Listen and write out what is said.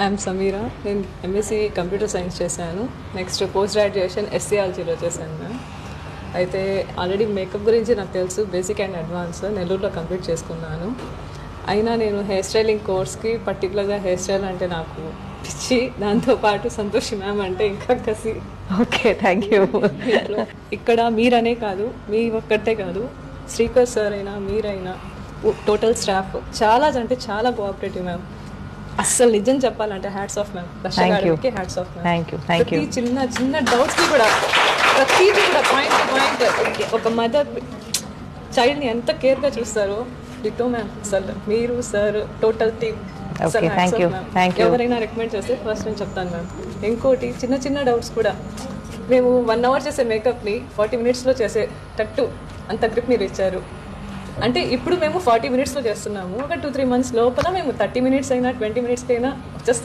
I'm Sameera. నేను MSc computer science చేశాను. Next post graduation ఎస్సీఆర్జీలో చేశాను మ్యామ్. అయితే ఆల్రెడీ మేకప్ గురించి నాకు తెలుసు, బేసిక్ అండ్ అడ్వాన్స్ నెల్లూరులో కంప్లీట్ చేసుకున్నాను. అయినా నేను హెయిర్ స్టైలింగ్ కోర్స్కి పర్టికులర్గా హెయిర్ స్టైల్ అంటే నాకు పిచ్చి, దాంతోపాటు సంతోషి మ్యామ్ అంటే ఇంకా కసి. Okay, thank you. ఇక్కడ మీరనే కాదు, మీ ఒక్కటే కాదు, శ్రీకర్ సార్ అయినా మీరైనా టోటల్ స్టాఫ్ చాలా అంటే చాలా కోఆపరేటివ్ మ్యామ్. అస్సలు నిజం చెప్పాలంటే హ్యాట్స్ ఆఫ్ మ్యామ్. దర్శకుడికి hats off ma'am. Thank you. చిన్న చిన్న డౌట్స్కి కూడా ప్రతిదీ కూడా పాయింట్ టు పాయింట్ ఒక మదర్ చైల్డ్ని ఎంత కేర్గా చూస్తారో డిటో మ్యామ్. అసలు మీరు సార్ టోటల్ టీమ్ ఎవరైనా రికమెండ్ చేస్తే ఫస్ట్ నేను చెప్తాను మ్యామ్. ఇంకోటి చిన్న చిన్న డౌట్స్ కూడా మేము 1 hour చేసే మేకప్ని 40 minutesలో చేసేటట్టు అంత గ్రిప్ మీరు ఇచ్చారు. అంటే ఇప్పుడు మేము 40 minutesలో చేస్తున్నాము, ఒక 2-3 months లోపల మేము 30 minutes అయినా 20 minutes అయినా వచ్చేస్తాం.